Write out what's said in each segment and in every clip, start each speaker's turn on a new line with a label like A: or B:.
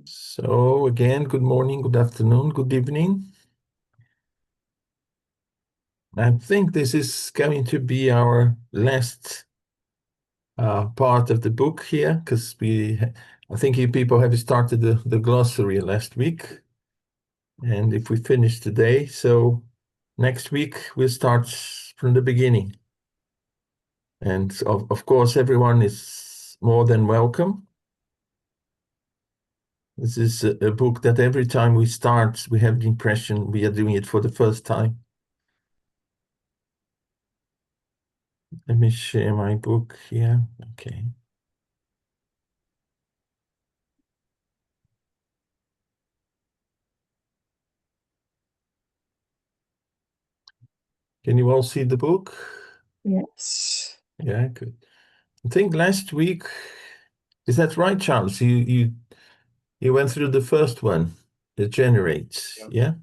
A: So again, good morning, good afternoon, good evening. I think this is going to be our last part of the book here, because I think you people have started the glossary last week, and if we finish today, so next week we'll start from the beginning. And of course, everyone is more than welcome. This is a book that every time we start, we have the impression we are doing it for the first time. Let me share my book here. Okay. Can you all see the book?
B: Yes.
A: Yeah, good. I think last week, is that right, Charles? You went through the first one, the generates, yeah?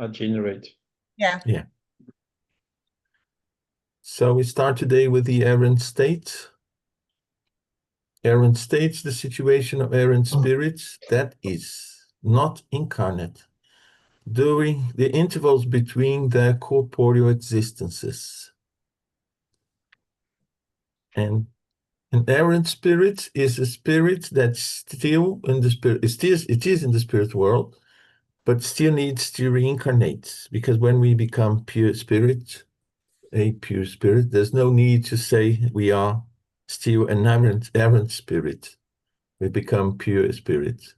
C: Generate.
B: Yeah.
A: Yeah. So we start today with the errant state. Errant states the situation of errant spirits that is not incarnate during the intervals between their corporeal existences. And an errant spirit is a spirit that's still in the spirit, it is in the spirit world, but still needs to reincarnate. Because when we become pure spirit, a pure spirit, there's no need to say we are still an errant spirit. We become pure spirit.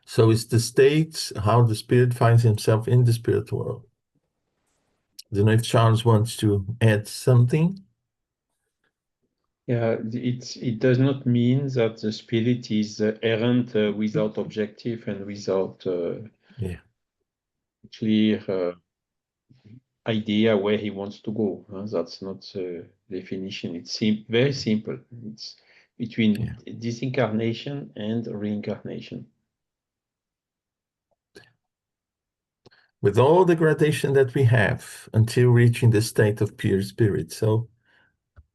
A: So it's the state, how the spirit finds himself in the spirit world. I don't know if Charles wants to add something.
C: Yeah, it does not mean that the spirit is errant without objective and without clear idea where he wants to go. That's not the definition. It's very simple. It's between disincarnation and reincarnation.
A: With all the gradation that we have until reaching the state of pure spirit. So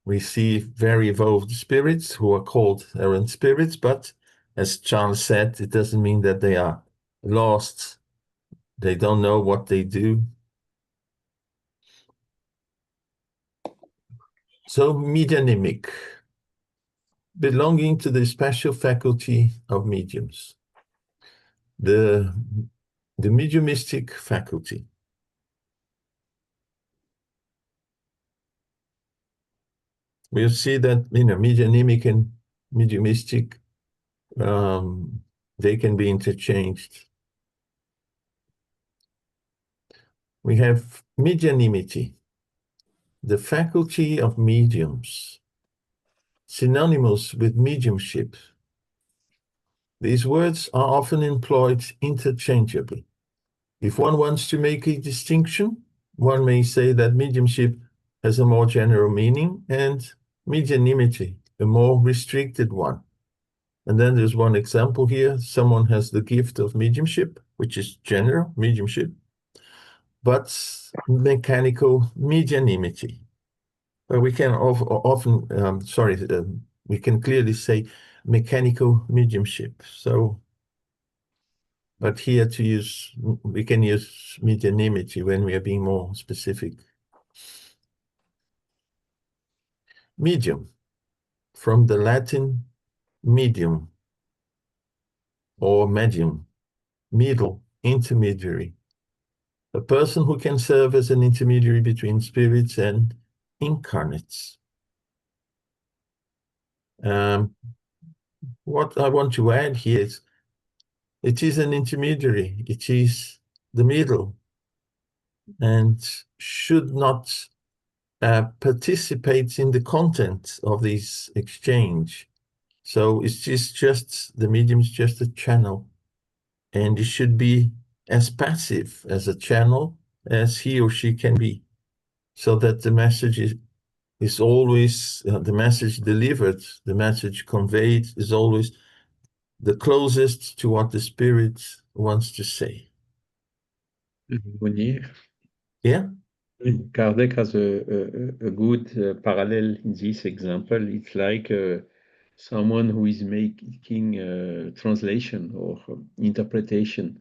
A: we see very evolved spirits who are called errant spirits, but as Charles said, it doesn't mean that they are lost. They don't know what they do. So medianimic, belonging to the special faculty of mediums. The mediumistic faculty. We'll see that, medianimic and mediumistic, they can be interchanged. We have medianimity, the faculty of mediums, synonymous with mediumship. These words are often employed interchangeably. If one wants to make a distinction, one may say that mediumship has a more general meaning and medianimity a more restricted one. And then there's one example here. Someone has the gift of mediumship, which is general mediumship, but mechanical medianimity. But we can often, we can clearly say mechanical mediumship. So, but here we can use medianimity when we are being more specific. Medium, from the Latin medium or medium, middle, intermediary. A person who can serve as an intermediary between spirits and incarnates. What I want to add here is, it is an intermediary, it is the middle, and should not participate in the content of this exchange. So it's just the medium is just a channel, and it should be as passive as a channel as he or she can be, so that the message is always, the message delivered, the message conveyed is always the closest to what the spirit wants to say. Yeah?
C: Kardec has a good parallel in this example. It's like someone who is making translation or interpretation.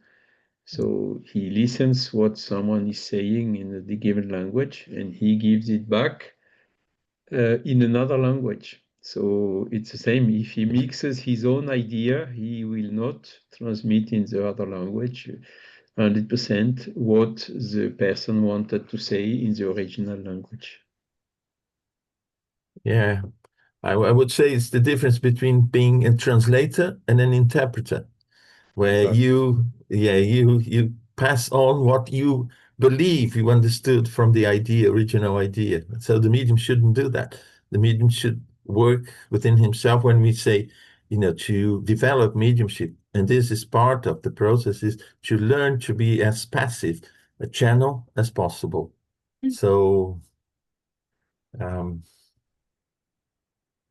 C: So he listens what someone is saying in the given language, and he gives it back in another language. So it's the same. If he mixes his own idea, he will not transmit in the other language 100% what the person wanted to say in the original language.
A: Yeah, I would say it's the difference between being a translator and an interpreter, where
C: Exactly.
A: you pass on what you believe you understood from the original idea. So the medium shouldn't do that. The medium should work within himself. When we say, to develop mediumship, and this is part of the process, is to learn to be as passive a channel as possible. So,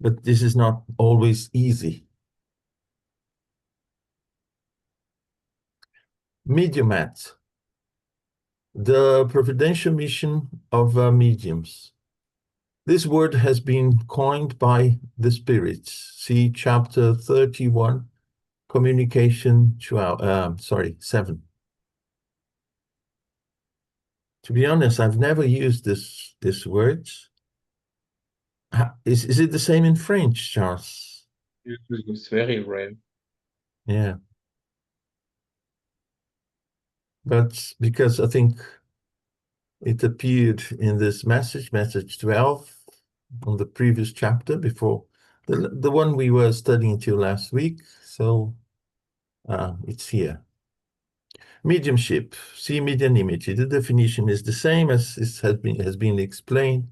A: but this is not always easy. Mediumat, the providential mission of mediums. This word has been coined by the spirits. See chapter 31, communication 7. To be honest, I've never used this word. Is it the same in French, Charles?
C: It's very rare.
A: Yeah. But because I think it appeared in this message 12, on the previous chapter before the one we were studying until last week. So it's here. Mediumship, see medianimity. The definition is the same as it has been explained.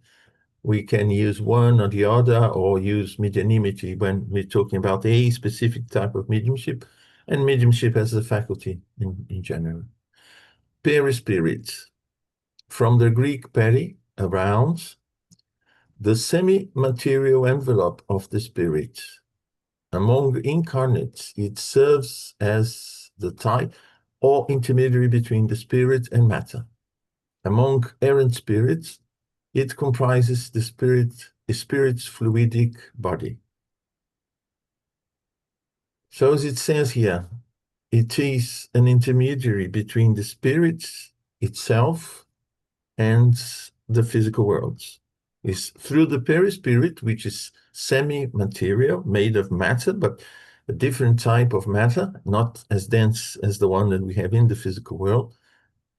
A: We can use one or the other, or use medianimity when we're talking about a specific type of mediumship, and mediumship as a faculty in general. Perispirit, from the Greek peri, around, the semi-material envelope of the spirit. Among incarnates, it serves as the tie or intermediary between the spirit and matter. Among errant spirits, it comprises the spirit's fluidic body. So as it says here, it is an intermediary between the spirit itself and the physical worlds. It's through the perispirit, which is semi-material, made of matter, but a different type of matter, not as dense as the one that we have in the physical world,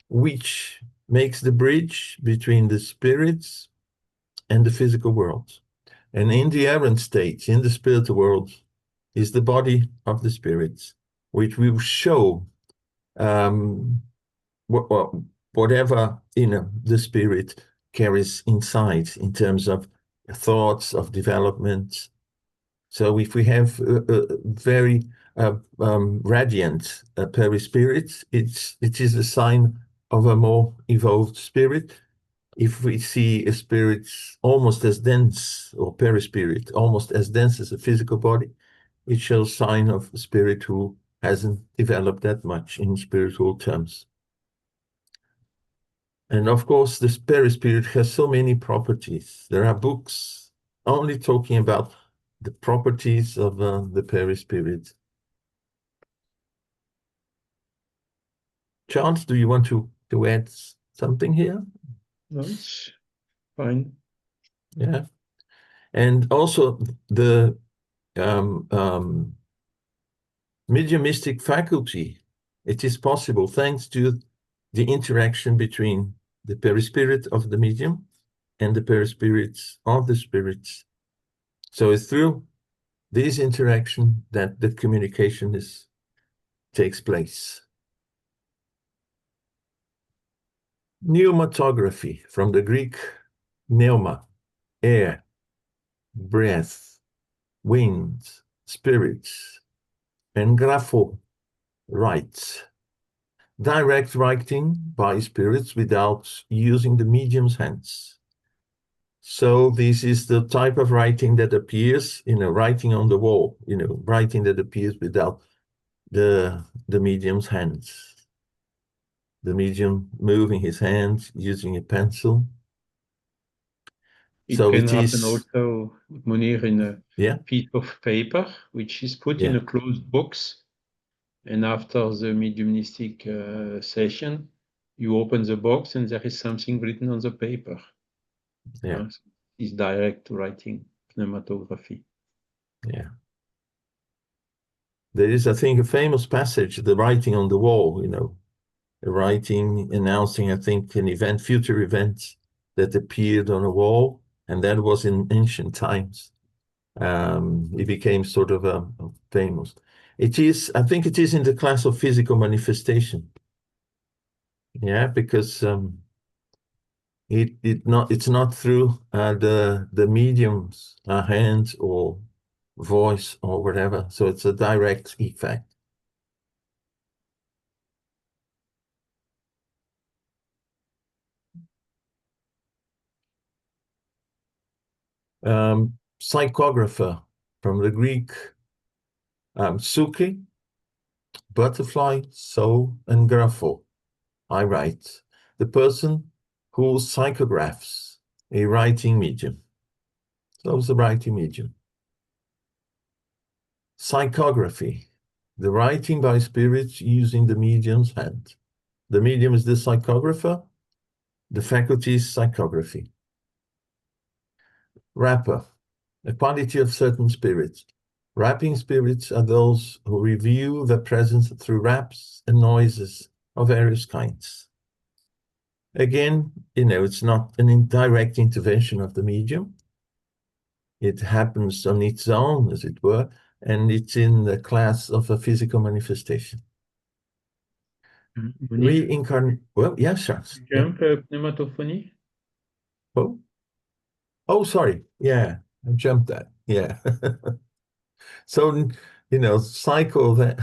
A: which makes the bridge between the spirits and the physical world. And in the errant state, in the spiritual world, is the body of the spirits, which will show whatever the spirit carries inside in terms of thoughts of development. So if we have a very radiant perispirit, it is a sign of a more evolved spirit. If we see a spirit almost as dense, or perispirit almost as dense as a physical body, it shows sign of a spirit who hasn't developed that much in spiritual terms. And of course, the perispirit has so many properties. There are books only talking about the properties of the perispirit. Charles, do you want to add something here?
C: No, it's fine.
A: Yeah. And also the mediumistic faculty, it is possible thanks to the interaction between the perispirit of the medium and the perispirits of the spirits. So it's through this interaction that the communication takes place. Pneumatography, from the Greek pneuma, air, breath, wind, spirits, and grapho, write. Direct writing by spirits without using the medium's hands. So this is the type of writing that appears, writing on the wall, writing that appears without the medium's hands. The medium moving his hands, using a pencil.
C: It
A: So
C: can
A: it
C: happen
A: is,
C: also, Munir, in a
A: yeah,
C: piece of paper, which is put in
A: yeah,
C: a closed box. And after the mediumistic session, you open the box and there is something written on the paper.
A: yeah,
C: It's direct writing, pneumatography.
A: yeah. There is, I think, a famous passage, the writing on the wall, you know, a writing announcing, I think, an event, future event that appeared on a wall, and that was in ancient times. It became sort of famous. It is, I think it is in the class of physical manifestation. Yeah, because it's not through the medium's hand or voice or whatever. So it's a direct effect. Psychographer from the Greek psyche, butterfly, soul, and grapho. I write. The person who psychographs, a writing medium. So it's a writing medium. Psychography, the writing by spirits using the medium's hand. The medium is the psychographer, the faculty is psychography. Rapper, a quality of certain spirits. Rapping spirits are those who reveal their presence through raps and noises of various kinds. Again, you know, it's not an indirect intervention of the medium. It happens on its own, as it were, and it's in the class of a physical manifestation.
C: Munir,
A: Well, yeah, sure. Yeah.
C: jump pneumatophony?
A: Oh, oh, sorry. Yeah, I jumped that. Yeah. So, you know, psychophony.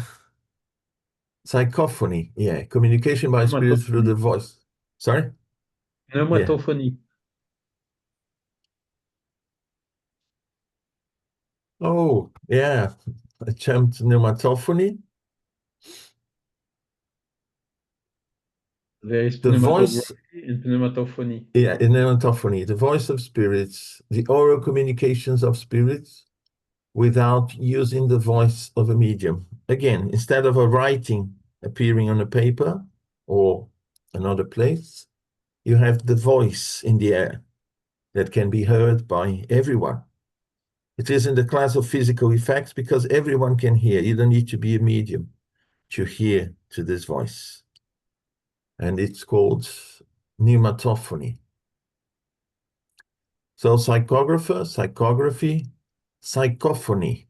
A: Yeah, communication by spirit through the
C: Pneumatophony.
A: voice. Sorry? Yeah.
C: Pneumatophony.
A: Oh, yeah. I jumped pneumatophony.
C: There is
A: The voice,
C: pneumatography and pneumatophony.
A: yeah, in pneumatophony, the voice of spirits, the oral communications of spirits without using the voice of a medium. Again, instead of a writing appearing on a paper or another place, you have the voice in the air that can be heard by everyone. It is in the class of physical effects because everyone can hear. You don't need to be a medium to hear to this voice. And it's called pneumatophony. So psychographer, psychography, psychophony.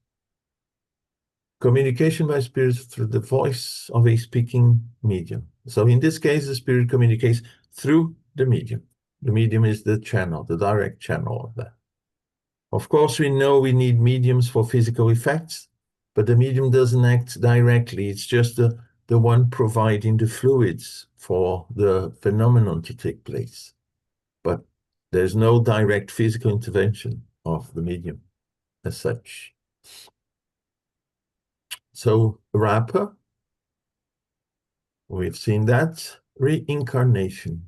A: Communication by spirits through the voice of a speaking medium. So in this case, the spirit communicates through the medium. The medium is the channel, the direct channel of that. Of course, we know we need mediums for physical effects, but the medium doesn't act directly. It's just the one providing the fluids for the phenomenon to take place. But there's no direct physical intervention of the medium as such. So, rapper, we've seen that. Reincarnation,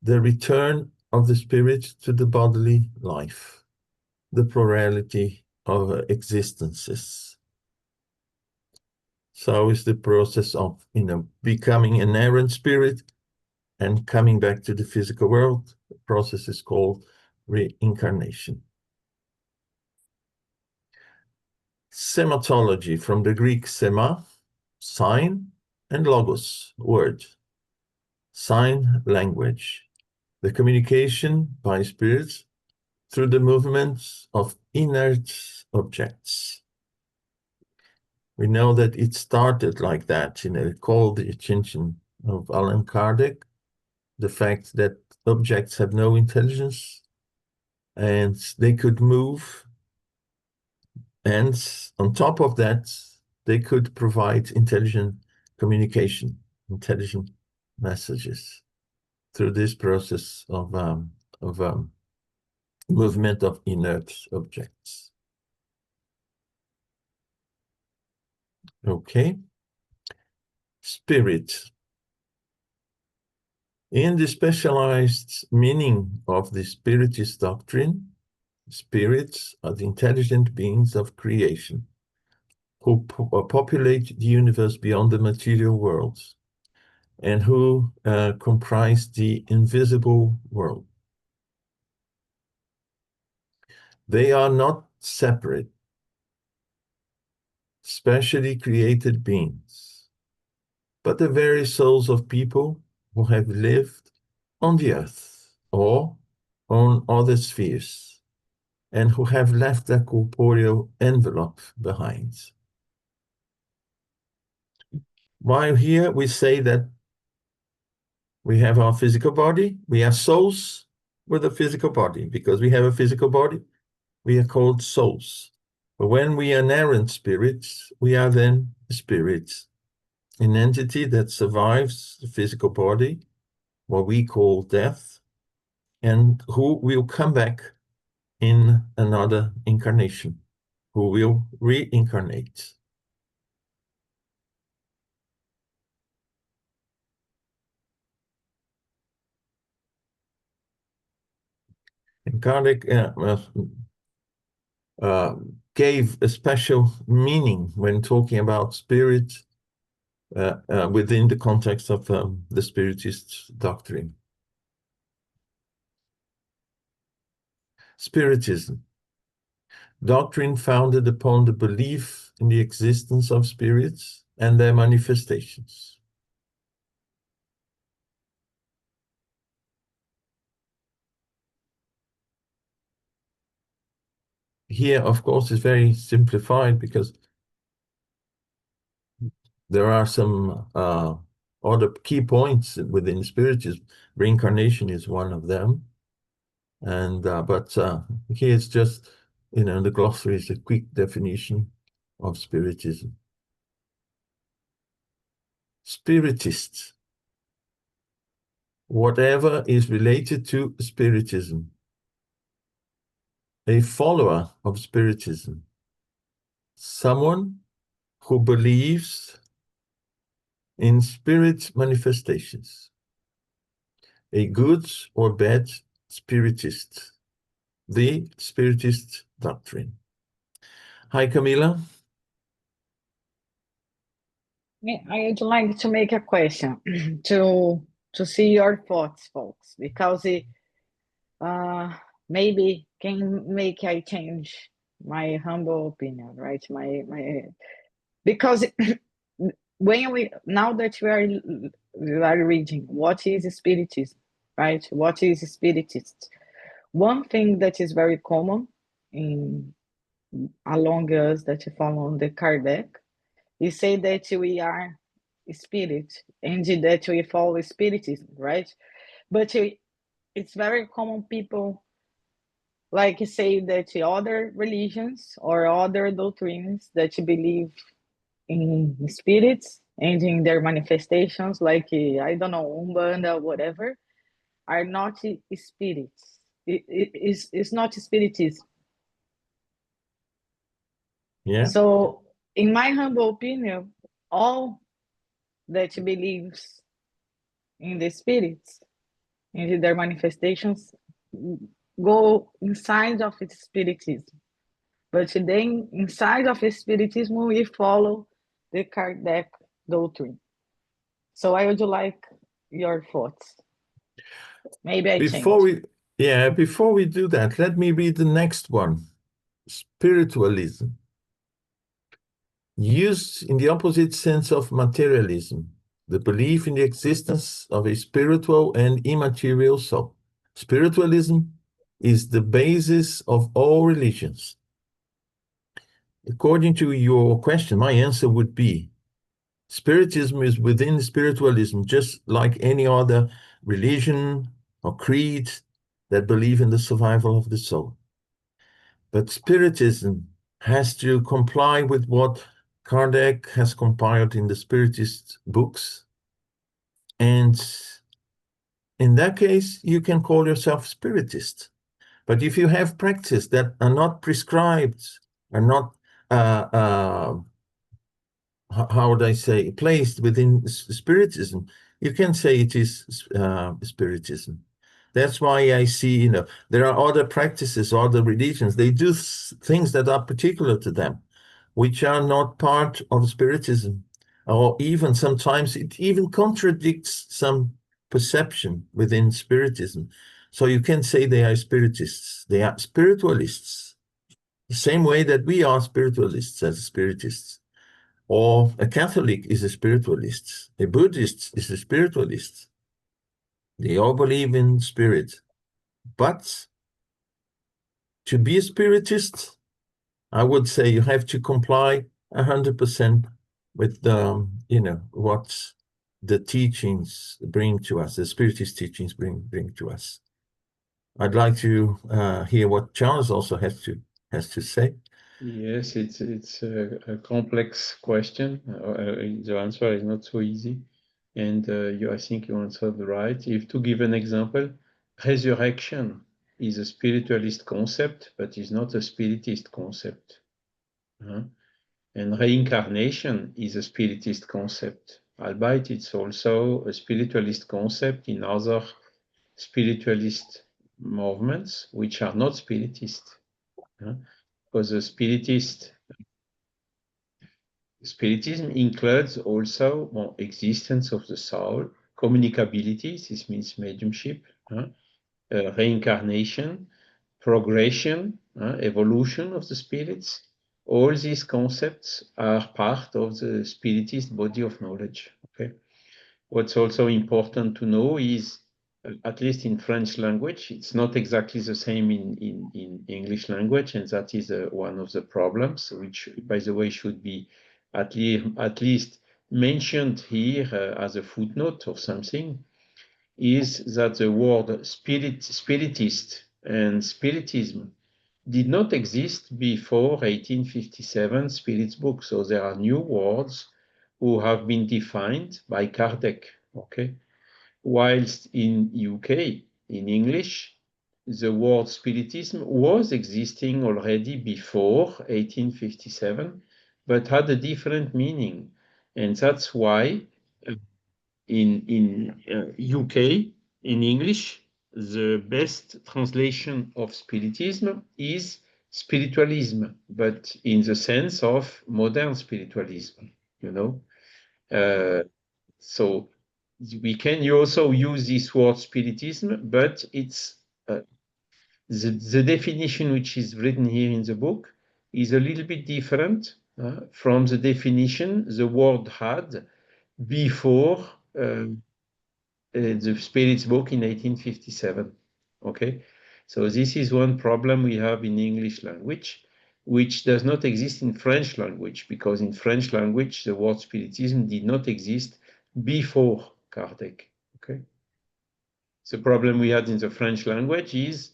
A: the return of the spirit to the bodily life, the plurality of existences. So is the process of, you know, becoming an errant spirit and coming back to the physical world. The process is called reincarnation. Sematology, from the Greek sema, sign, and logos, word. Sign language, the communication by spirits through the movements of inert objects. We know that it started like that, you know, it called the attention of Allan Kardec, the fact that objects have no intelligence and they could move. And on top of that, they could provide intelligent communication, intelligent messages through this process of movement of inert objects. Okay. Spirit. In the specialized meaning of the Spiritist doctrine, spirits are the intelligent beings of creation who populate the universe beyond the material world and who comprise the invisible world. They are not separate, specially created beings, but the very souls of people who have lived on the earth or on other spheres and who have left their corporeal envelope behind. While here we say that we have our physical body, we are souls with a physical body. Because we have a physical body, we are called souls. But when we are inerrant spirits, we are then spirits, an entity that survives the physical body, what we call death, and who will come back in another incarnation, who will reincarnate. And Kardec gave a special meaning when talking about spirit within the context of the Spiritist doctrine. Spiritism, doctrine founded upon the belief in the existence of spirits and their manifestations. Here, of course, is very simplified because there are some other key points within Spiritism. Reincarnation is one of them. And but here it's just, the glossary is a quick definition of Spiritism. Spiritists, whatever is related to Spiritism, a follower of Spiritism, someone who believes in spirit manifestations, a good or bad Spiritist, the Spiritist doctrine. Hi, Camila.
B: I would like to make a question to see your thoughts, folks, because it maybe can make I change my humble opinion, right? Because now that we are reading what is Spiritism, right? What is Spiritist? One thing that is very common along us that follow the Kardec is say that we are spirit and that we follow Spiritism, right? But it's very common people like say that other religions or other doctrines that believe in spirits and in their manifestations, like I don't know, Umbanda, whatever, are not spirits. It's not spiritism.
A: Yeah.
B: So, in my humble opinion, all that believes in the spirits and in their manifestations go inside of its spiritism. But then, inside of Spiritism, we follow the Kardec doctrine. So I would like your thoughts. Maybe I
A: Before
B: change.
A: before we do that, let me read the next one. Spiritualism, used in the opposite sense of materialism, the belief in the existence of a spiritual and immaterial soul. Spiritualism is the basis of all religions. According to your question, my answer would be Spiritism is within spiritualism, just like any other religion or creed that believe in the survival of the soul. But Spiritism has to comply with what Kardec has compiled in the Spiritist books. And in that case, you can call yourself Spiritist. But if you have practice that are not prescribed, are not, how would I say, placed within Spiritism, you can say it is Spiritism. That's why I see, there are other practices, other religions. They do things that are particular to them, which are not part of Spiritism. Or even sometimes it even contradicts some perception within Spiritism. So you can say they are Spiritists. They are spiritualists, the same way that we are spiritualists as Spiritists. Or a Catholic is a spiritualist. A Buddhist is a spiritualist. They all believe in spirit. But to be a spiritist, I would say you have to comply 100% with what the teachings bring to us, the spiritist teachings bring to us. I'd like to hear what Charles also has to say.
C: Yes, it's a complex question. The answer is not so easy, and I think you answered right. If to give an example, resurrection is a spiritualist concept, but is not a spiritist concept. And reincarnation is a spiritist concept, albeit it's also a spiritualist concept in other spiritualist movements, which are not spiritist. Because the spiritism includes also existence of the soul, communicability, this means mediumship, reincarnation, progression, evolution of the spirits. All these concepts are part of the spiritist body of knowledge. Okay. What's also important to know is, at least in French language, it's not exactly the same in English language, and that is one of the problems, which, by the way, should be at least mentioned here as a footnote or something, is that the word spiritist and spiritism did not exist before 1857 Spirit's book. So there are new words who have been defined by Kardec. Okay, whilst in UK, in English, the word spiritism was existing already before 1857, but had a different meaning, and that's why in UK, in English, the best translation of spiritism is spiritualism, but in the sense of modern spiritualism, so we can also use this word spiritism, but it's the definition which is written here in the book is a little bit different from the definition the word had before the Spirit's book in 1857. Okay, so this is one problem we have in English language, which does not exist in French language, because in French language the word spiritism did not exist before Kardec. Okay, the problem we had in the French language is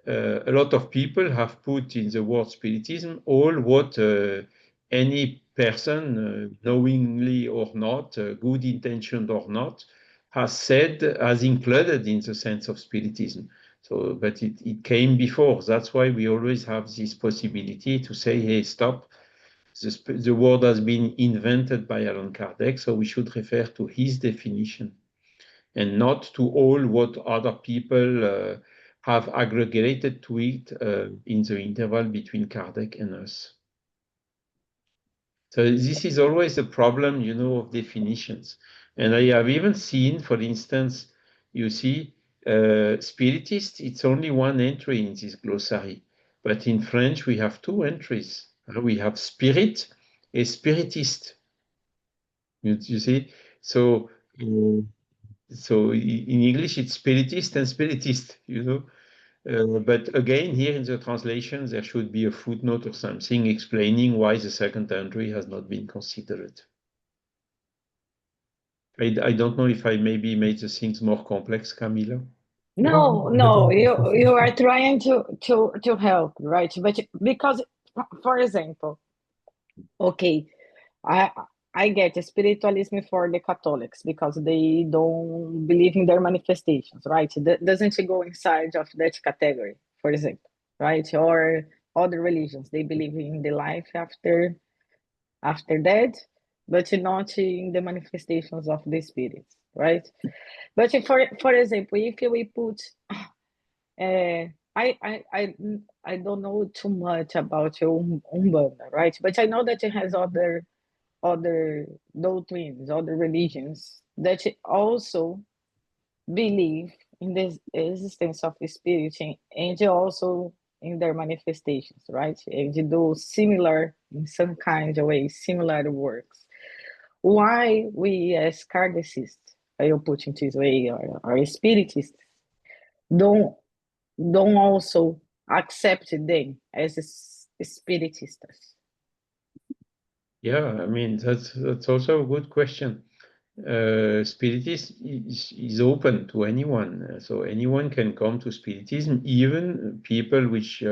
C: a lot of people have put in the word spiritism all what any person, knowingly or not, good intentioned or not, has said, has included in the sense of spiritism. So, but it came before. That's why we always have this possibility to say, hey, stop. The word has been invented by Allan Kardec, so we should refer to his definition and not to all what other people have aggregated to it in the interval between Kardec and us. So this is always a problem, of definitions. And I have even seen, for instance, you see, spiritist, it's only one entry in this glossary. But in French, we have two entries. We have spirit and spiritist. You see? So in English, it's spiritist and spiritist, but again, here in the translation, there should be a footnote or something explaining why the second entry has not been considered. I don't know if I maybe made the things more complex, Camila.
B: No, you are trying to help, right? But because, for example, okay, I I get spiritualism for the Catholics because they don't believe in their manifestations, right? That doesn't go inside of that category, for example, right? Or other religions, they believe in the life after death, but not in the manifestations of the spirits. right? But if, for example, if we put, I don't know too much about Umbanda, right? But I know that it has other doctrines, other religions that also believe in the existence of the spirit and also in their manifestations, right? And they do similar, in some kind of way, similar works. Why we as Kardecists, I'll put it this way, or spiritists, don't don't also accept them as spiritistas?
C: Yeah, I mean, that's also a good question. Spiritism is open to anyone, so anyone can come to Spiritism, even people which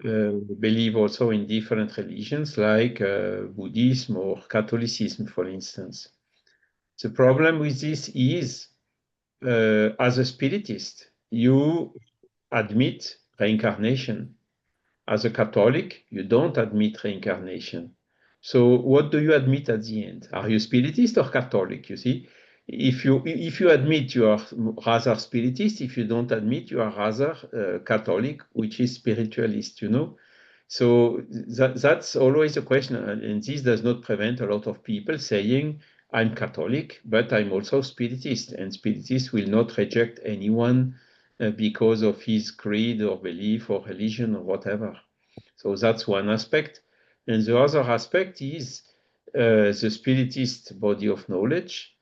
C: believe also in different religions, like Buddhism or Catholicism, for instance. The problem with this is, as a Spiritist, you admit reincarnation. As a Catholic, you don't admit reincarnation. So what do you admit at the end? Are you Spiritist or Catholic? You see, if you admit, you are rather Spiritist. If you don't admit, you are rather Catholic, which is spiritualist. So that's always a question, and this does not prevent a lot of people saying, I'm Catholic, but I'm also Spiritist, and Spiritists will not reject anyone because of his creed or belief or religion or whatever. So that's one aspect. And the other aspect is the Spiritist body of knowledge,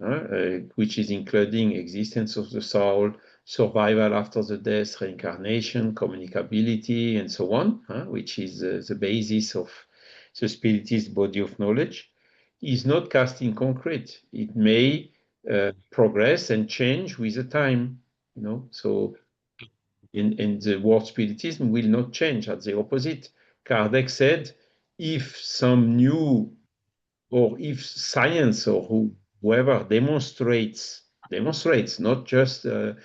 C: which is including existence of the soul, survival after the death, reincarnation, communicability, and so on, which is the basis of the Spiritist body of knowledge, is not cast in concrete. It may progress and change with the time. So in the word Spiritism will not change. At the opposite, Kardec said, if some new, or if science or whoever demonstrates, not just a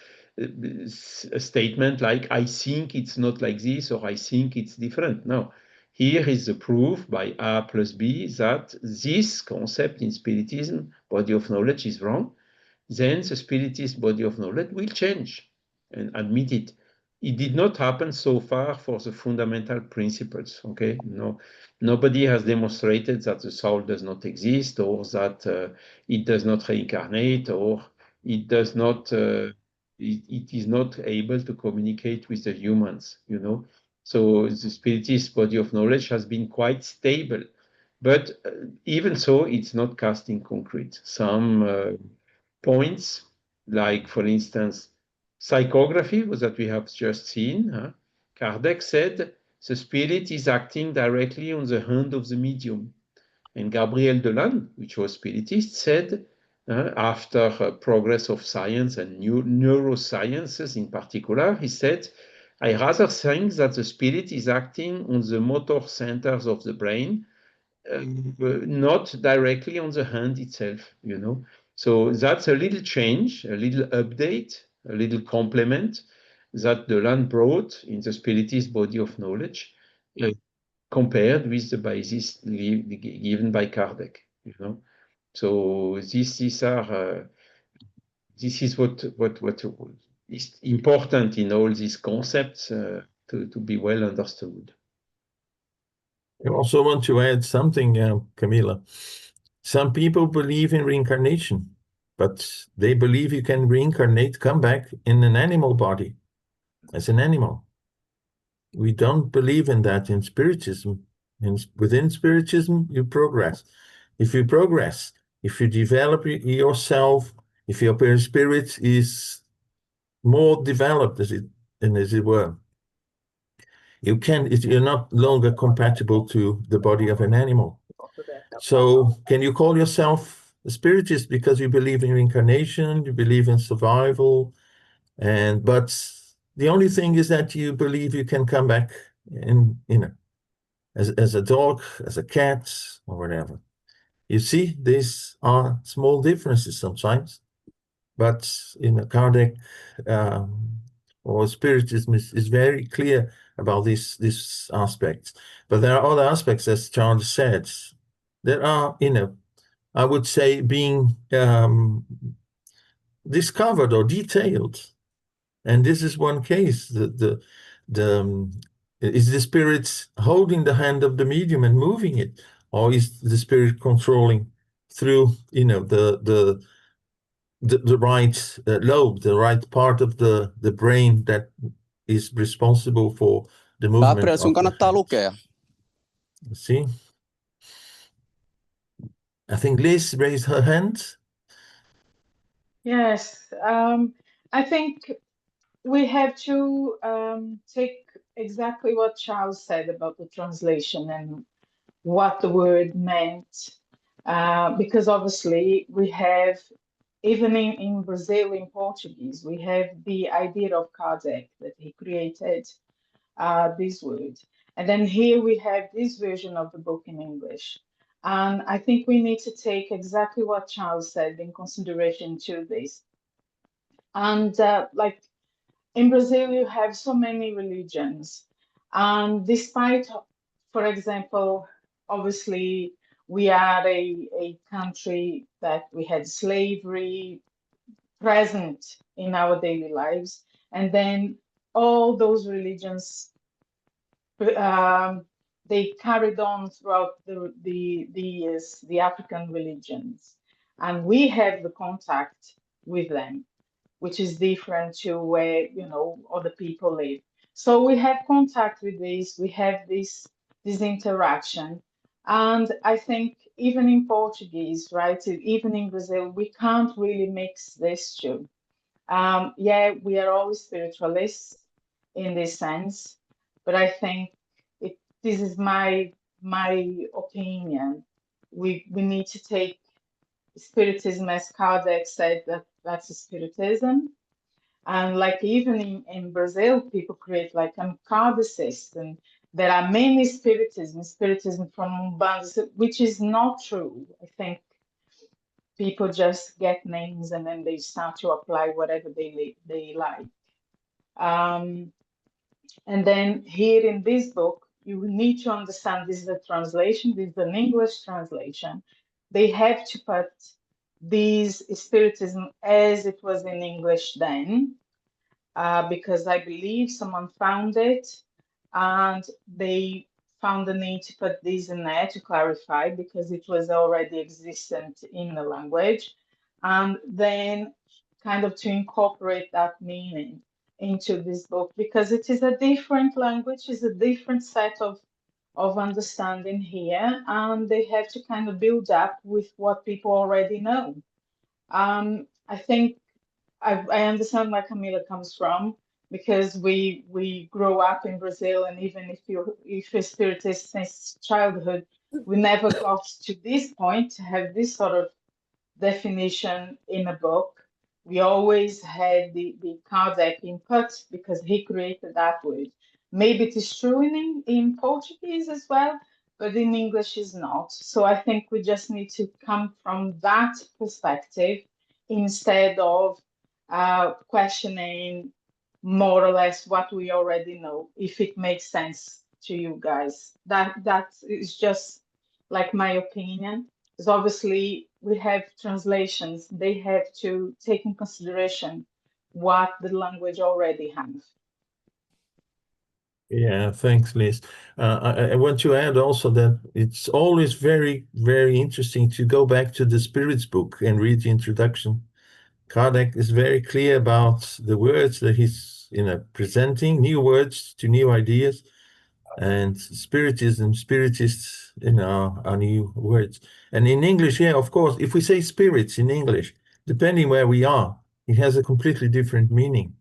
C: statement like, I think it's not like this, or I think it's different. No, here is the proof by A plus B that this concept in Spiritism, body of knowledge, is wrong. Then the Spiritist body of knowledge will change and admit it. It did not happen so far for the fundamental principles. Okay, no, nobody has demonstrated that the soul does not exist, or that it does not reincarnate, or it does not. It is not able to communicate with the humans. So the Spiritist body of knowledge has been quite stable, but even so, it's not cast in concrete. Some points, like, for instance, psychography, that we have just seen. Kardec said the spirit is acting directly on the hand of the medium. And Gabriel Delanne, which was spiritist, said, after progress of science and neurosciences in particular, he said, I rather think that the spirit is acting on the motor centers of the brain, not directly on the hand itself. So that's a little change, a little update, a little complement that Delanne brought in the Spiritist body of knowledge, compared with the basis given by Kardec. So this is what is important in all these concepts to be well understood.
A: I also want to add something, Camila. Some people believe in reincarnation, but they believe you can reincarnate, come back in an animal body as an animal. We don't believe in that in Spiritism. Within Spiritism, you progress. If you progress, if you develop yourself, if your spirit is more developed, as it were, you're not longer compatible to the body of an animal. So can you call yourself a spiritist because you believe in reincarnation, you believe in survival, but the only thing is that you believe you can come back as a dog, as a cat, or whatever. You see, these are small differences sometimes, but in Kardec or Spiritism is very clear about these aspects. But there are other aspects, as Charles said. There are, I would say, being discovered or detailed. And this is one case. Is the spirit holding the hand of the medium and moving it, or is the spirit controlling through, the right lobe, the right part of the brain that is responsible for the movement
D: Gabriel, sun
A: of the
D: kannattaa
A: hands.
D: lukea.
A: See? I think Liz raised her hand.
E: Yes, I think we have to take exactly what Charles said about the translation and what the word meant, because obviously we have, even in Brazil, in Portuguese, we have the idea of Kardec, that he created this word. And then here we have this version of the book in English. And I think we need to take exactly what Charles said in consideration to this. And like in Brazil, you have so many religions. And despite, for example, obviously, we are a country that we had slavery present in our daily lives. And then all those religions, they carried on throughout the years, the African religions. And we have the contact with them, which is different to where, other people live. So we have contact with this, we have this interaction. And I think even in Portuguese, right, even in Brazil, we can't really mix these two. Yeah, we are all spiritualists in this sense, but I think this is my opinion. We need to take Spiritism, as Kardec said, that's a Spiritism. And like even in Brazil, people create like kardecists, and there are many spiritism from Umbanda, which is not true. I think people just get names and then they start to apply whatever they like. And then here in this book, you need to understand this is a translation, this is an English translation. They have to put these spiritism as it was in English then, because I believe someone found it and they found the need to put these in there to clarify because it was already existent in the language, and then kind of to incorporate that meaning into this book because it is a different language, is a different set of understanding here, and they have to kind of build up with what people already know. I think I understand where Camila comes from because we grow up in Brazil, and even if you're spiritist since childhood, we never got to this point to have this sort of definition in a book. We always had the Kardec input because he created that word. Maybe it is true in Portuguese as well, but in English is not. So I think we just need to come from that perspective instead of questioning more or less what we already know, if it makes sense to you guys. That is just like my opinion. Because obviously we have translations, they have to take in consideration what the language already has.
A: Yeah, thanks, Liz. I want to add also that it's always very, very interesting to go back to the Spirits book and read the introduction. Kardec is very clear about the words that he's presenting, new words to new ideas, and spiritism, spiritists, are new words. And in English, yeah, of course, if we say spirits in English, depending where we are, it has a completely different meaning.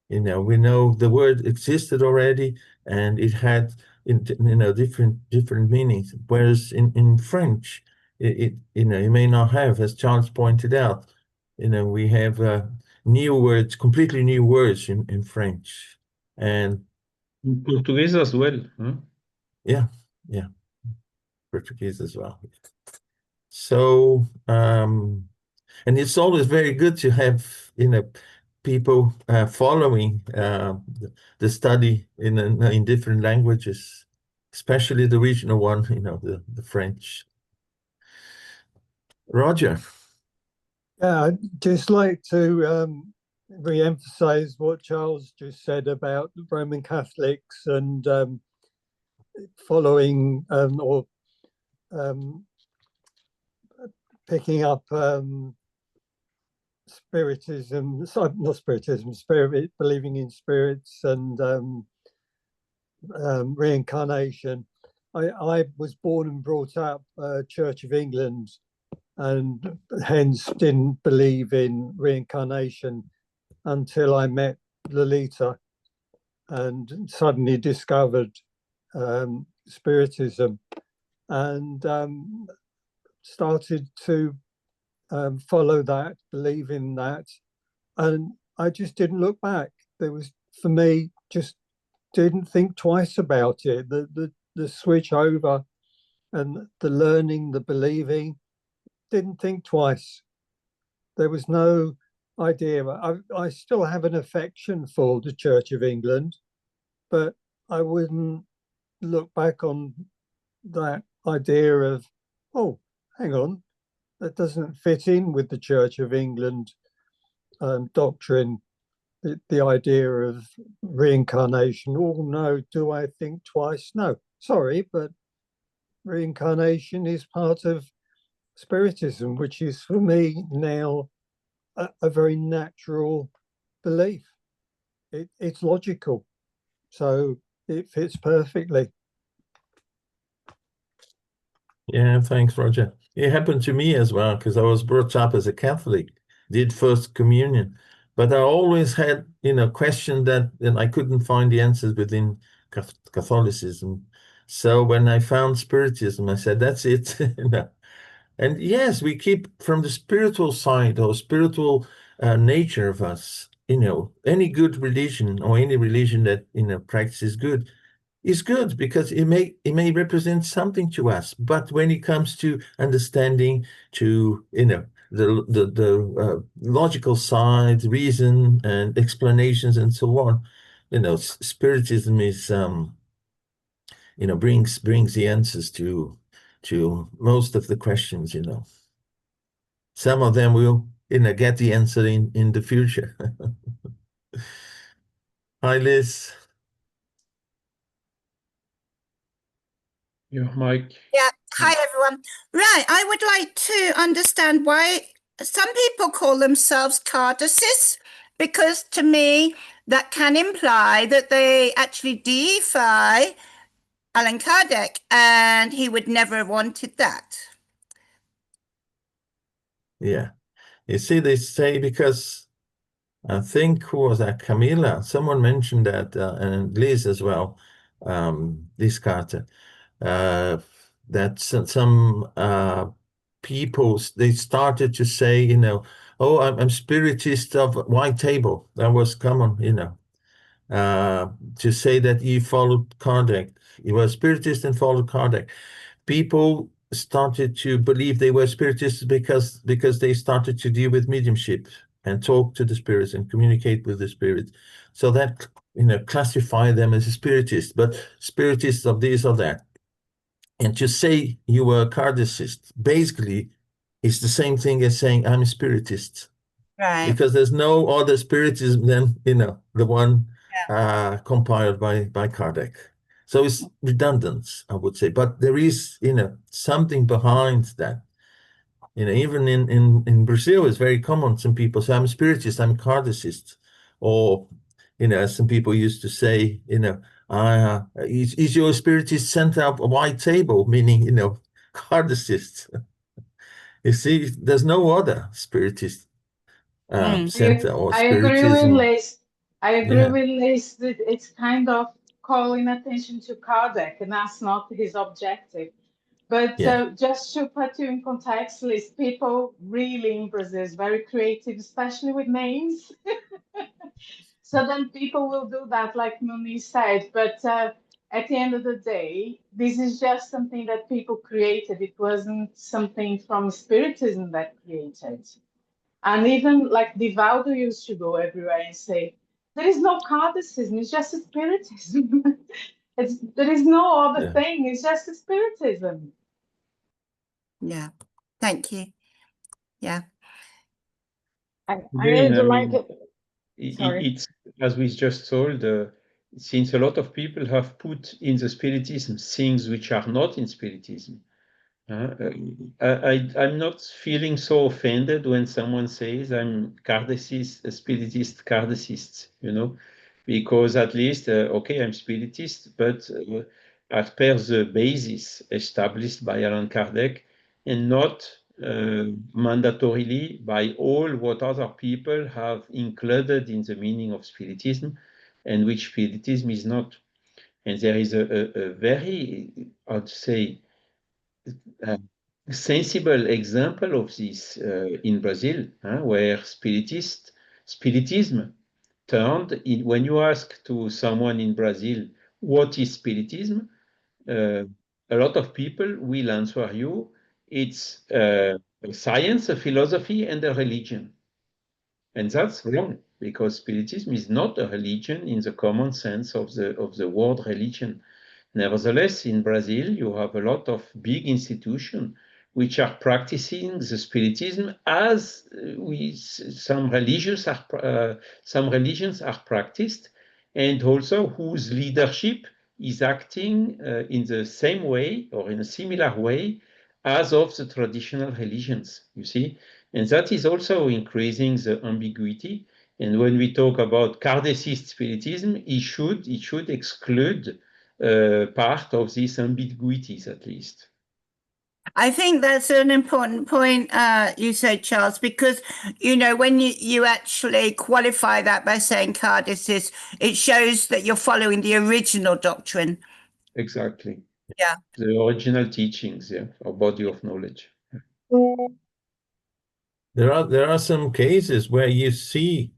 A: We know the word existed already, and it had different meanings. Whereas in French, it may not have, as Charles pointed out. We have new words, completely new words in French, and
C: In Portuguese as well. Huh?
A: yeah, Portuguese as well. So, and it's always very good to have people following the study in different languages, especially the regional one, the French. Roger.
D: Yeah, I'd just like to re-emphasize what Charles just said about Roman Catholics and following or picking up spiritism, sorry, not spiritism, spirit, believing in spirits and reincarnation. I was born and brought up Church of England, and hence didn't believe in reincarnation until I met Lolita and suddenly discovered Spiritism and started to follow that, believe in that. And I just didn't look back. There was, for me, just didn't think twice about it. The switch over and the learning, the believing, didn't think twice. There was no idea. I still have an affection for the Church of England, but I wouldn't look back on that idea of, oh, hang on, that doesn't fit in with the Church of England doctrine, the idea of reincarnation. Oh, no, do I think twice? No, sorry, but reincarnation is part of Spiritism, which is for me now a very natural belief. It's logical, so it fits perfectly.
A: Yeah, thanks, Roger. It happened to me as well, because I was brought up as a Catholic, did First Communion, but I always had, question that, and I couldn't find the answers within Catholicism. So when I found Spiritism, I said, that's it. And yes, we keep from the spiritual side or spiritual nature of us, any good religion or any religion that, practices good is good because it may represent something to us. But when it comes to understanding, to, the logical side, reason and explanations and so on, Spiritism is, brings the answers to most of the questions. Some of them will, get the answer in the future. Hi, Liz.
C: Your mic.
F: Yeah. Hi, everyone. Right. I would like to understand why some people call themselves Cardassists, because to me, that can imply that they actually deify Allan Kardec, and he would never have wanted that.
A: Yeah. You see, they say, because I think, who was that? Camilla, someone mentioned that, and Liz as well, Liz Carter, that some people, they started to say, oh, I'm spiritist of White Table. That was common, to say that he followed Kardec. He was spiritist and followed Kardec. People started to believe they were spiritists because they started to deal with mediumship and talk to the spirits and communicate with the spirits. So that, classify them as a spiritist, but spiritists of this or that. And to say you were a Kardecist basically is the same thing as saying I'm a spiritist.
F: Right.
A: Because there's no other spiritism than, the one compiled by Kardec. So it's redundant, I would say. But there is, something behind that. Even in Brazil, it's very common. Some people say, I'm a spiritist, I'm a Kardecist. Or, some people used to say, is your spiritist sent out a white table, meaning, Kardecist. You see, there's no other spiritist center or
E: I agree with
A: spiritism.
E: Liz. I agree with Liz that it's kind of calling attention to Kardec, and that's not his objective. But just to put you in context, Liz, people really in Brazil is very creative, especially with names. So then people will do that, like Moni said. But at the end of the day, this is just something that people created. It wasn't something from Spiritism that created. And even like Divaldo used to go everywhere and say, there is no Cardacism, it's just a Spiritism. There is no other thing, it's just a Spiritism.
F: Yeah, thank you. Yeah.
B: I
C: Again,
B: would like it. Sorry.
C: it's, as we just told, since a lot of people have put in the Spiritism things which are not in Spiritism. I'm not feeling so offended when someone says I'm Kardecist, a Spiritist Kardecist, because at least, okay, I'm Spiritist, but as per the basis established by Allan Kardec and not mandatorily by all what other people have included in the meaning of Spiritism and which Spiritism is not. And there is a very, I'd say, sensible example of this in Brazil, where Spiritism turned in, when you ask to someone in Brazil, what is Spiritism? A lot of people will answer you, it's a science, a philosophy, and a religion. And that's wrong, because Spiritism is not a religion in the common sense of the word religion. Nevertheless, in Brazil, you have a lot of big institutions which are practicing the Spiritism as some religions are practiced, and also whose leadership is acting in the same way or in a similar way as of the traditional religions, you see. And that is also increasing the ambiguity. And when we talk about Kardecist Spiritism, it should exclude part of these ambiguities, at least.
F: I think that's an important point you said, Charles, because, when you actually qualify that by saying Kardecist, it shows that you're following the original doctrine.
C: Exactly.
F: Yeah.
C: The original teachings, or body of knowledge.
A: There are some cases where you see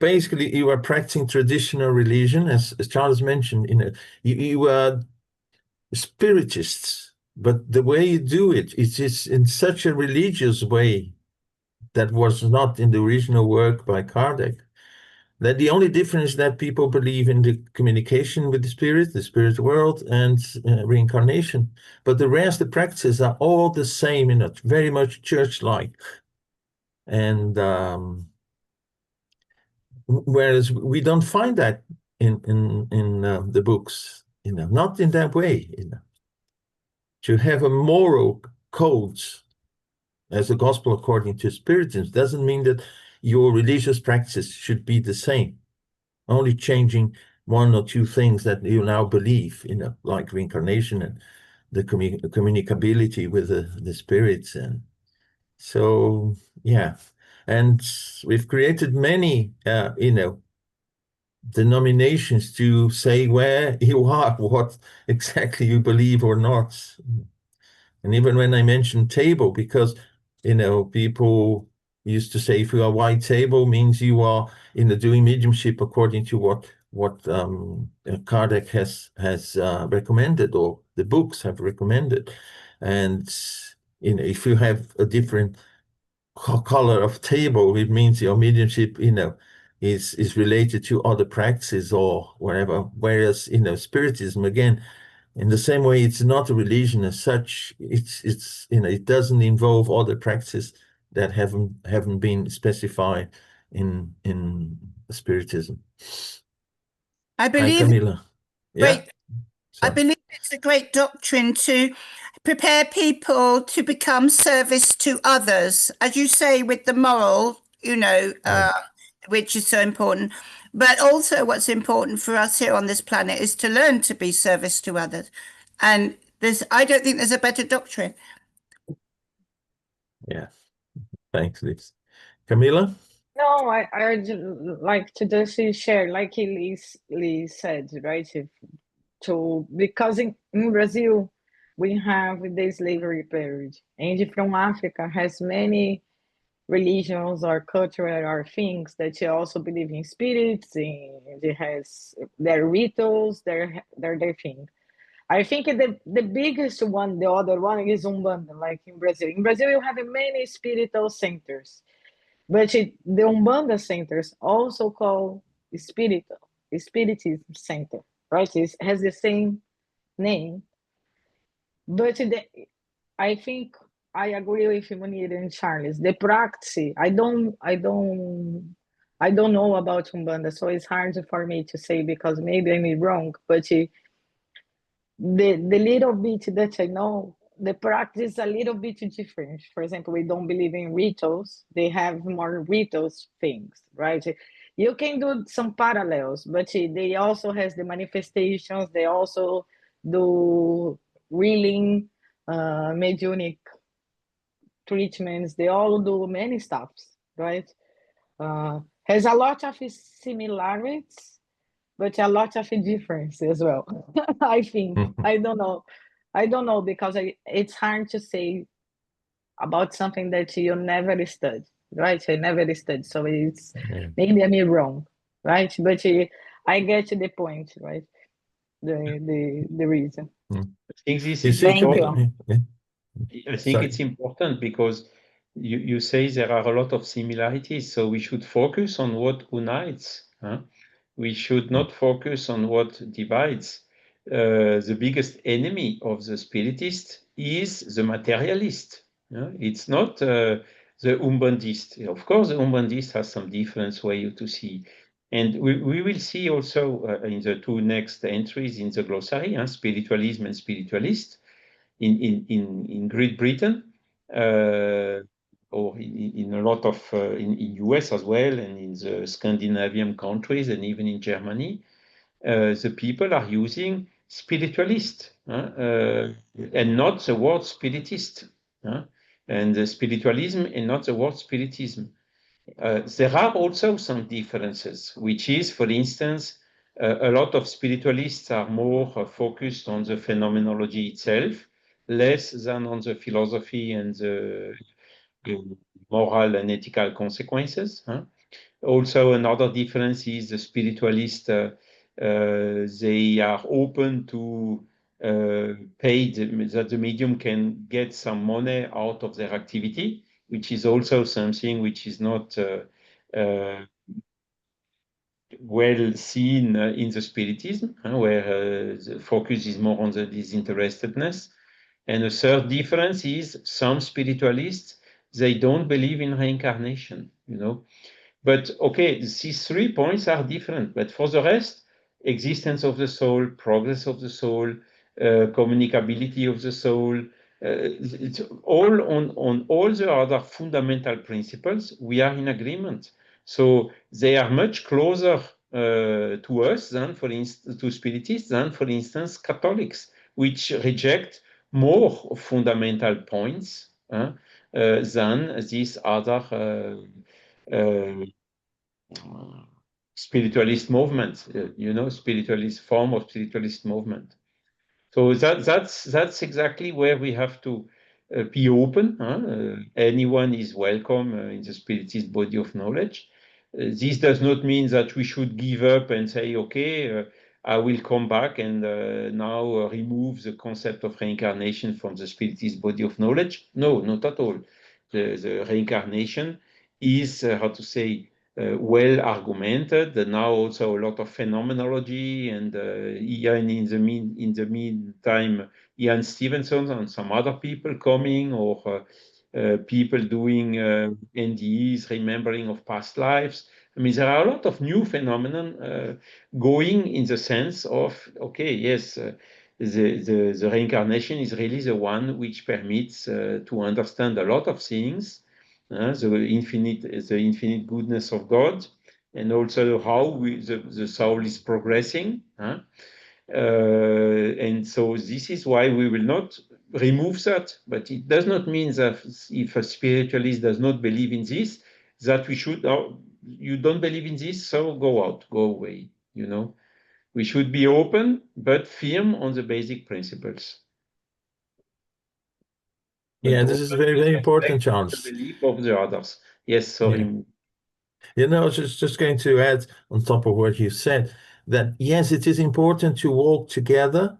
A: basically you are practicing traditional religion, as Charles mentioned, you are spiritists, but the way you do it is in such a religious way that was not in the original work by Kardec, that the only difference is that people believe in the communication with the spirit world, and reincarnation. But the rest, the practices are all the same, very much church-like. And whereas we don't find that in the books, not in that way. To have a moral code as a gospel according to Spiritism doesn't mean that your religious practice should be the same, only changing one or two things that you now believe, like reincarnation and the communicability with the spirits. And so, yeah. And we've created many, denominations to say where you are, what exactly you believe or not. And even when I mentioned table, because people used to say if you are white table means you are doing mediumship according to what Kardec has recommended, or the books have recommended. And if you have a different color of table, it means your mediumship is related to other practices or whatever. Whereas Spiritism, again, in the same way, it's not a religion as such. It's it doesn't involve other practices that haven't been specified in Spiritism.
F: I
A: Hi,
F: believe
A: Camilla. Yeah.
F: great. I believe it's a great doctrine to prepare people to become service to others, as you say, with the moral, which is so important. But also what's important for us here on this planet is to learn to be service to others. And I don't think there's a better doctrine.
A: Yeah. Thanks, Liz. Camilla?
B: No, I just like to just share, like Lee said, right? Because in Brazil we have the slavery period, and from Africa has many religions or cultural or things that you also believe in spirits, and it has their rituals, their thing. I think the biggest one, the other one, is Umbanda, like in Brazil. In Brazil, you have many spiritual centers, but the Umbanda centers also called spiritism center, right? It has the same name, but I think I agree with Munir and Charles. The practice, I don't know about Umbanda, so it's hard for me to say because maybe I'm wrong. But the little bit that I know, the practice is a little bit different. For example, we don't believe in rituals. They have more rituals things, right? You can do some parallels, but they also has the manifestations. They also do reeling, mediunic treatments. They all do many stuffs, right? Has a lot of similarities, but a lot of difference as well. I think. I don't know. I don't know because it's hard to say about something that you never studied, right? I never studied, so it's maybe I'm wrong, right? But I get to the point, right? The reason.
C: I think this
A: You
C: is
A: see,
B: Thank
C: important.
B: you.
C: I think
A: Sorry.
C: it's important because you say there are a lot of similarities, so we should focus on what unites. Huh? We should not focus on what divides. The biggest enemy of the spiritist is the materialist. It's not the Umbandist. Of course, the Umbandist has some different way to see. And we will see also in the two next entries in the glossary, spiritualism and spiritualist in Great Britain, or in a lot of in US as well, and in the Scandinavian countries, and even in Germany, the people are using spiritualist and not the word spiritist, and the spiritualism and not the word spiritism. There are also some differences, which is, for instance, a lot of spiritualists are more focused on the phenomenology itself, less than on the philosophy and the moral and ethical consequences. Also, another difference is the spiritualists, they are open to pay that the medium can get some money out of their activity, which is also something which is not well seen in the spiritism, where the focus is more on the disinterestedness. And a third difference is some spiritualists, they don't believe in reincarnation, But okay, these 3 points are different. But for the rest, existence of the soul, progress of the soul, communicability of the soul, it's all on all the other fundamental principles, we are in agreement. So they are much closer to us than, for instance, to spiritists than, for instance, Catholics, which reject more fundamental points than these other spiritualist movement, spiritualist form of spiritualist movement. So that's exactly where we have to be open. Anyone is welcome in the spiritist body of knowledge. This does not mean that we should give up and say, okay, I will come back and now remove the concept of reincarnation from the spiritist body of knowledge. No, not at all. The reincarnation is, how to say, well argumented. Now also a lot of phenomenology, and Ian in the meantime, Ian Stevenson and some other people coming, or people doing NDEs, remembering of past lives. I mean, there are a lot of new phenomenon going in the sense of, okay, yes, the reincarnation is really the one which permits to understand a lot of things, the infinite goodness of God, and also how the soul is progressing. And so this is why we will not remove that, but it does not mean that if a spiritualist does not believe in this, that we should, oh, you don't believe in this, so go out, go away, We should be open, but firm on the basic principles.
A: Yeah, this is very, very important,
C: The
A: Charles.
C: belief of the others. Yes, sorry.
A: I was just going to add on top of what you said, that yes, it is important to walk together,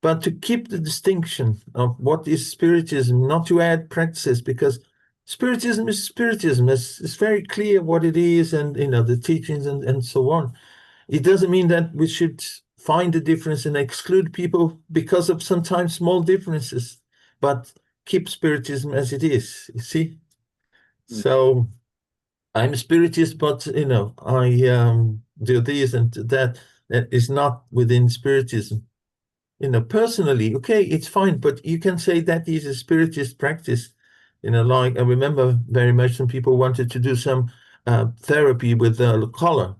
A: but to keep the distinction of what is spiritism, not to add practices, because spiritism is spiritism. It's very clear what it is, and the teachings and so on. It doesn't mean that we should find a difference and exclude people because of sometimes small differences, but keep Spiritism as it is, you see? So I'm a Spiritist, but, you know, I do this and that. That is not within Spiritism. You know, personally, okay, it's fine, but you can say that is a Spiritist practice. You know, like I remember very much some people wanted to do some therapy with the collar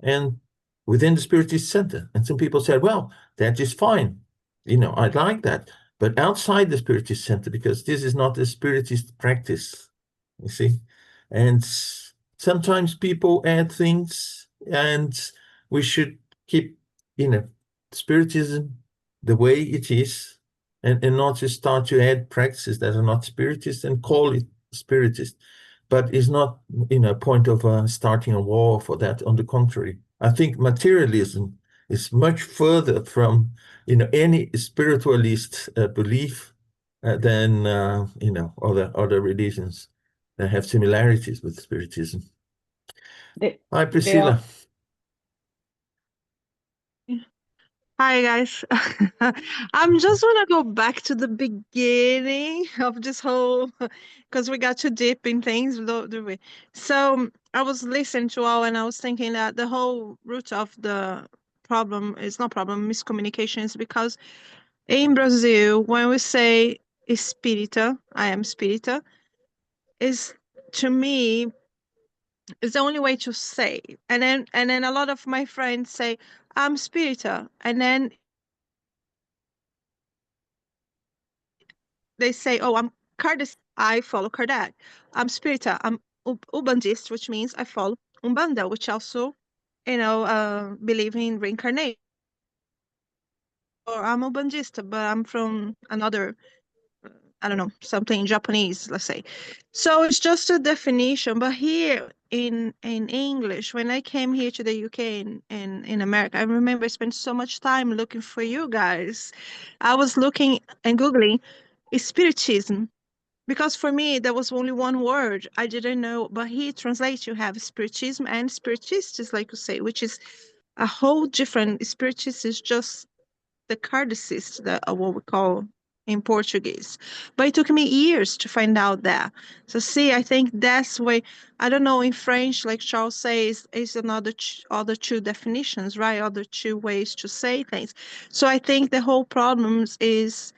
A: and within the Spiritist center. And some people said, well, that is fine. You know, I'd like that. But outside the Spiritist center, because this is not a Spiritist practice, you see. And sometimes people add things, and we should keep, you know, Spiritism the way it is, and not just start to add practices that are not Spiritist and call it Spiritist. But it's not, you know, a point of starting a war for that. On the contrary, I think materialism is much further from, you know, any spiritualist belief than you know, other religions that have similarities with Spiritism.
B: They,
A: Hi,
B: they
A: Priscilla.
B: are,
G: Hi guys. I'm just want to go back to the beginning of this whole because we got too deep in things, don't we? So I was listening to all and I was thinking that the whole root of the problem is not problem, miscommunication is because in Brazil, when we say espírita, I am espírita, is to me is the only way to say. And then a lot of my friends say I'm espírita, and then they say, "Oh, I'm Kardec. I follow Kardec. I'm Spirita. I'm Ubandist, which means I follow Umbanda, which also, believe in reincarnation. Or I'm Ubandista, but I'm from another, I don't know, something Japanese, let's say. So it's just a definition. But here in English, when I came here to the UK in America, I remember I spent so much time looking for you guys. I was looking and Googling Spiritism. Because for me, there was only one word I didn't know, but he translates you have spiritism and spiritists, like you say, which is a whole different. Spiritist is just the kardecist, what we call in Portuguese. But it took me years to find out that. So see, I think that's why I don't know in French, like Charles says, is another other two definitions, right? Other two ways to say things. So I think the whole problem is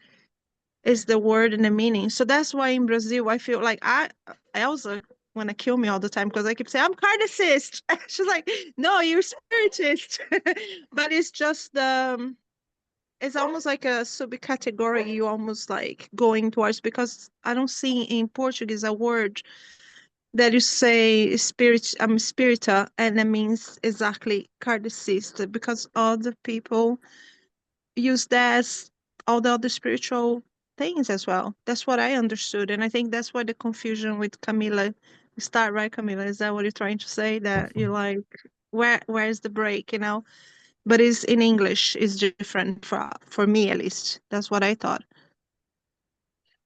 G: the word and the meaning. So that's why in Brazil I feel like I also want to kill me all the time because I keep saying I'm kardecist. She's like, no, you're spiritist. But it's just it's almost like a subcategory you almost like going towards because I don't see in Portuguese a word that you say spirit I'm spirita and that means exactly kardecist because other people use that as all the other spiritual things as well. That's what I understood. And I think that's why the confusion with Camila start, right, Camila? Is that what you're trying to say? That you're like, where's the break, But it's in English, it's different for me at least. That's what I thought.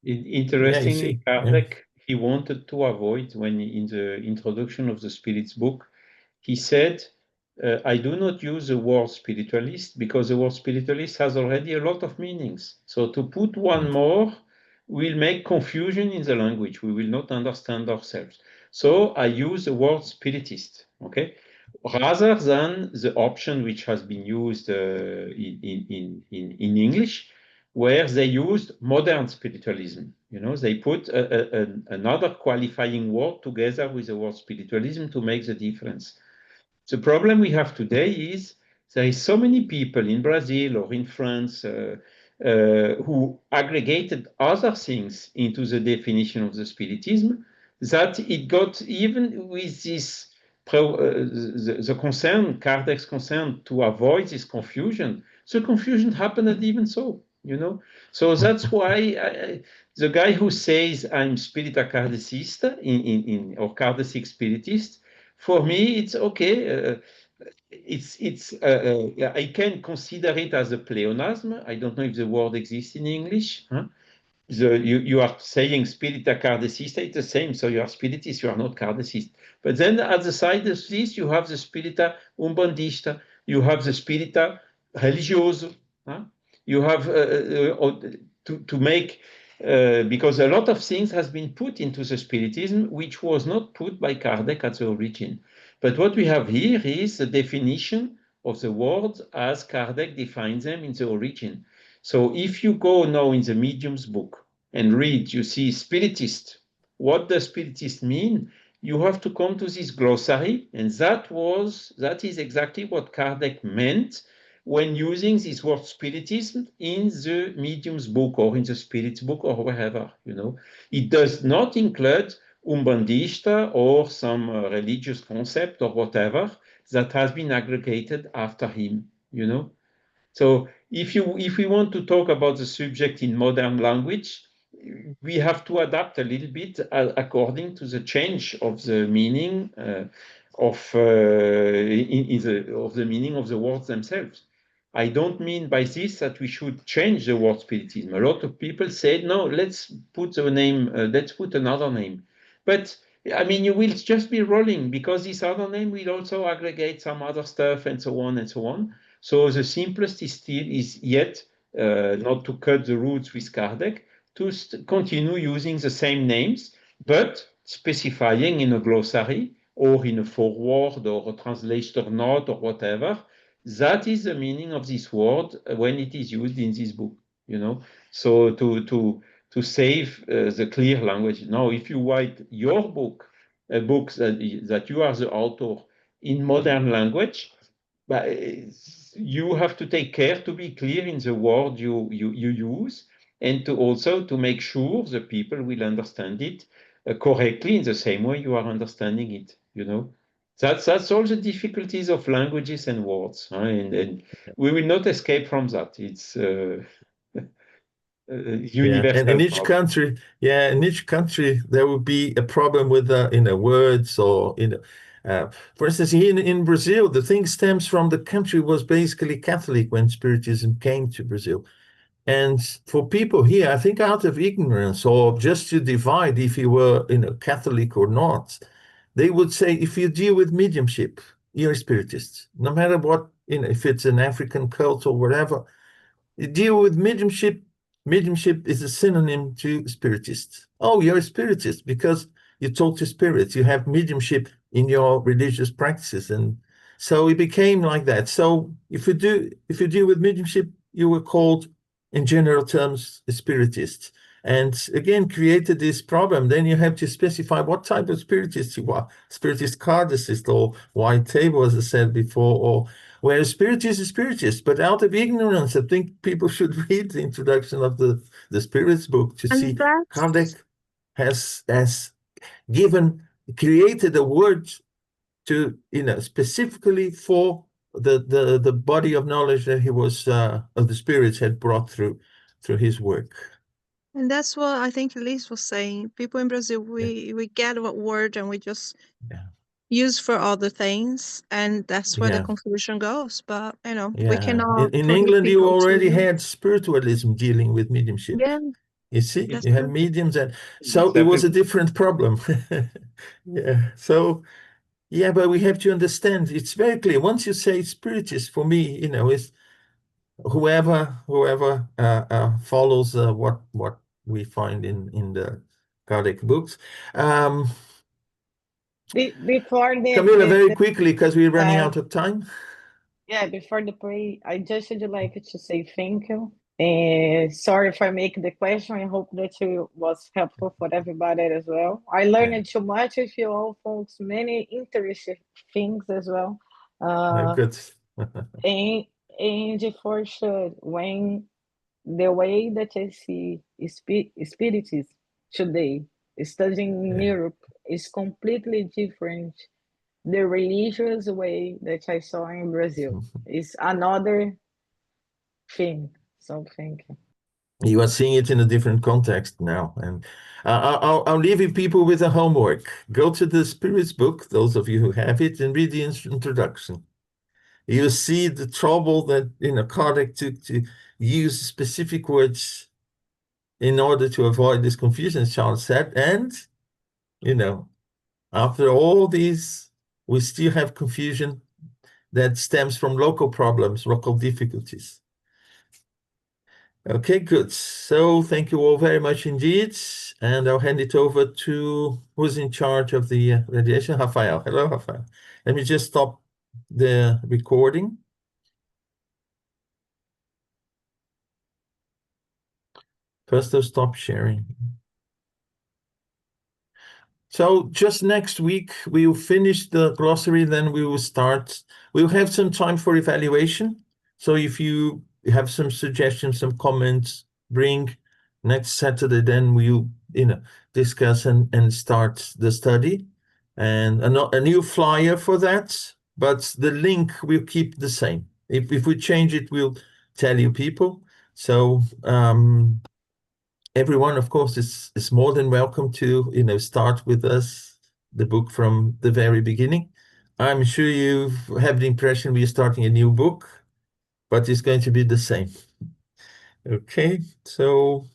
A: Yeah, you
C: Interestingly,
A: see. Yeah.
C: Kardec, he wanted to avoid, when in the introduction of the Spirit's book, he said, I do not use the word spiritualist because the word spiritualist has already a lot of meanings. So to put one more will make confusion in the language. We will not understand ourselves. So I use the word spiritist, okay? Rather than the option which has been used in English, where they used modern spiritualism. They put another qualifying word together with the word spiritualism to make the difference. The problem we have today is there is so many people in Brazil or in France who aggregated other things into the definition of the Spiritism that it got even with this the concern, Kardec's concern to avoid this confusion. The confusion happened even so. So that's why the guy who says I'm Spirita Kardecist or Kardecic Spiritist, for me, it's okay. I can consider it as a pleonasm. I don't know if the word exists in English. Huh? You are saying Spirita Kardecista, it's the same. So you are Spiritist, you are not Kardecist. But then at the side of this, you have the Spirita Umbandista, you have the Spirita Religioso. Huh? You have to make because a lot of things has been put into the Spiritism which was not put by Kardec at the origin. But what we have here is the definition of the words as Kardec defines them in the origin. So if you go now in the Medium's book and read, you see Spiritist. What does Spiritist mean? You have to come to this glossary, and that is exactly what Kardec meant when using this word Spiritism in the Medium's book or in the Spirit's book or wherever, you know. It does not include Umbandista or some religious concept or whatever that has been aggregated after him, you know. So if we want to talk about the subject in modern language, we have to adapt a little bit according to the change of the meaning of the meaning of the words themselves. I don't mean by this that we should change the word Spiritism. A lot of people said, no, let's put another name. But I mean, you will just be rolling because this other name will also aggregate some other stuff and so on and so on. So the simplest is yet not to cut the roots with Kardec, to continue using the same names, but specifying in a glossary or in a foreword or a translator note or whatever, that is the meaning of this word when it is used in this book, you know. So to save the clear language. Now, if you write your book, a book that you are the author in modern language, but you have to take care to be clear in the word you use, and to also to make sure the people will understand it correctly in the same way you are understanding it, you know. That's all the difficulties of languages and words, huh? And we will not escape from that. It's universal.
A: And in each country, in each country there will be a problem with words or for instance, here in Brazil, the thing stems from the country was basically Catholic when Spiritism came to Brazil. And for people here, I think out of ignorance or just to divide if you were Catholic or not, they would say if you deal with mediumship, you're a spiritist. No matter what, if it's an African cult or whatever, you deal with mediumship. Mediumship is a synonym to spiritist. Oh, you're a spiritist because you talk to spirits. You have mediumship in your religious practices, and so it became like that. So if you deal with mediumship, you were called, in general terms, a spiritist. And again, created this problem. Then you have to specify what type of spiritist you are: spiritist cardicist or white table, as I said before, or where a spiritist is spiritist. But out of ignorance, I think people should read the introduction of the Spirits book to see Kardec has created a word to specifically for the body of knowledge that he was of the spirits had brought through his work.
G: And that's what I think Elise was saying. People in Brazil, we get a word and we just use for other things, and that's where the confusion goes. But we cannot.
A: In England, you already had spiritualism dealing with mediumship.
G: Yeah,
A: you see, you have mediums, and so it was a different problem. So. Yeah, but we have to understand, it's very clear. Once you say spiritist, for me, is whoever follows what we find in the Kardec books.
B: Before
A: Camila, very quickly, because we're running out of time.
B: Yeah, before the play, I just would like to say thank you. Sorry if I make the question. I hope that it was helpful for everybody as well. I learned too much with you all, folks. Many interesting things as well.
A: Good.
B: and for sure, when the way that I see spiritism today, studying in Europe, is completely different. The religious way that I saw in Brazil is another thing. So thank you.
A: You are seeing it in a different context now. And I'll leave you people with a homework. Go to the Spirits book, those of you who have it, and read the introduction. You see the trouble that Kardec took to use specific words in order to avoid this confusion, as Charles said. And, after all these, we still have confusion that stems from local problems, local difficulties. Okay, good. So thank you all very much indeed. And I'll hand it over to who's in charge of the radiation, Rafael. Hello, Rafael. Let me just stop the recording. First, I'll stop sharing. So just next week, we'll finish the glossary, then we will start. We'll have some time for evaluation. So if you have some suggestions, some comments, bring next Saturday, then we'll, discuss and start the study. And a new flyer for that, but the link will keep the same. If we change it, we'll tell you people. So everyone, of course, is more than welcome to, start with us the book from the very beginning. I'm sure you have the impression we are starting a new book, but it's going to be the same. Okay, so